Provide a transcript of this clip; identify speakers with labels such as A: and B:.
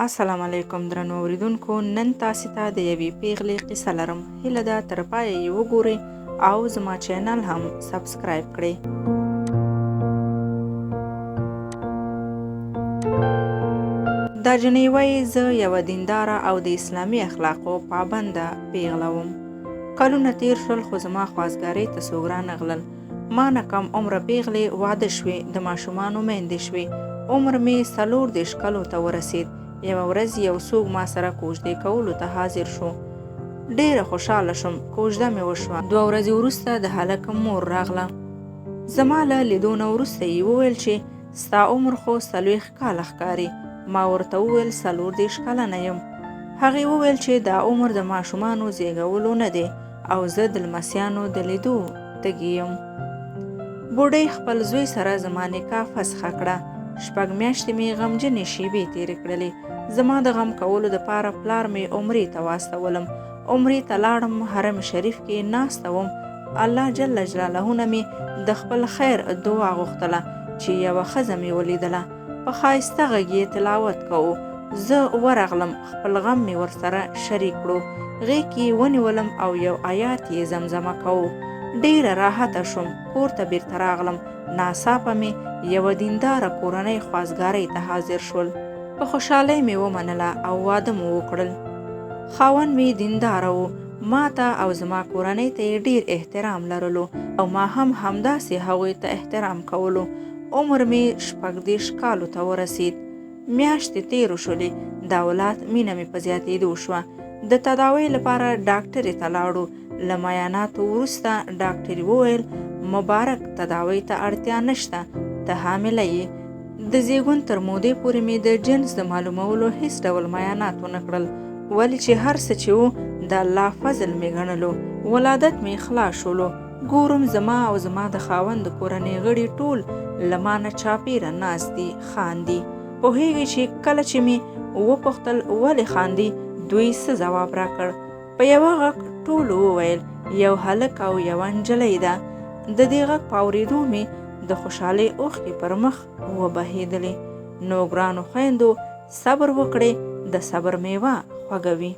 A: السلام علیکم درنو اوریدونکو، نن تاسو ته د یوې پیغلې قصه لرم. هیله ده تر پایه یې وګورئ او زما چینل هم سبسکرایب کړئ. دا جنۍ وایي زه یوه دینداره او د اسلامي اخلاقو پابنده پیغله وم. کلونه تیر شول خو زما خوازګارۍ ته څوک رانغلل. ما نه کم عمره پیغلې واده شوې، د ماشومانو میندې شوې. عمر مې 40 کالو ته ورسید. یوه ورځ یو څوک ما سره کوژدې کولو ته حاضر شو. ډیره خوشحاله شوم. کوژده مې وشوه. 2 ورځې وروسته د هلک مور راغله. زما له لیدو نه وروسته یې وویل چې ستا عمر خو 40 کاله ښکاري. ما ورته وویل 40 کلنه یم. هغې وویل چې دا عمر د ماشومانو زیږولو نه دی او زه د لمسیانو د لیدو تږې یم. بوډۍ خپل زوی سره زما نکاح فسخه کړه. 6 میاشتې مې غمجنې شېبې تېرې کړلې. زما د غم کولو دپاره پلار مې عمرې ته واستولم. عمرې ته لاړم، حرم شریف کې ناسته وم. الله جل جلاله نه مې د خپل خیر دعا غوښتله چې یوه ښځه مې ولیدله. په ښایسته غږ یې تلاوت کوو. زه ورغلم، خپل غم مې ورسره شریک کړو. غېږ کې یې ونیولم او یو آیات یې زمزمه کوو. ډېره راحته شوم. کور ته بیرته راغلم. ناڅاپه مې یوه دینداره کورنۍ خوازګارۍ ته حاضر شول. په خوشحالۍ مې ومنله او واده مو وکړل. خاوند مې دینداره و. ما ته او زما کورنۍ ته یې ډېر احترام لرلو او ما هم همداسې هغوی ته احترام کولو. عمر مې 14 کالو ته ورسید. میاشتې تېرو شولې. د اولاد مینه مې په زیاتېدو شوه. د تداوۍ لپاره ډاکټرې ته لاړو. له معایناتو وروسته ډاکټرې وویل مبارک، تداوۍ ته اړتیا نشته، ته حامله یې. د زیږون تر مودې پورې مې د جنس د معلومولو هیڅ ډول معاینات ونه کړل، ولې چې هر څه چې و د الله فضل مې ګڼلو. ولادت مې خلاص شولو. ګورم زما او زما د خاوند د کورنۍ غړي ټول له ما نه چاپېره ناست دي، خاندي. پوهېږئ چې کله چې مې وپوښتل ولې خاندي، دوی څه ځواب راکړ. په یوه غږ ټولو وویل یو هلک او یوه نجلۍ ده. د دې غږ په اورېدو مې د خوشحالۍ اوښکې پر مخ وبهېدلې. نو ګرانو خویندو، صبر وکړئ، د صبر میوه خوږه وي.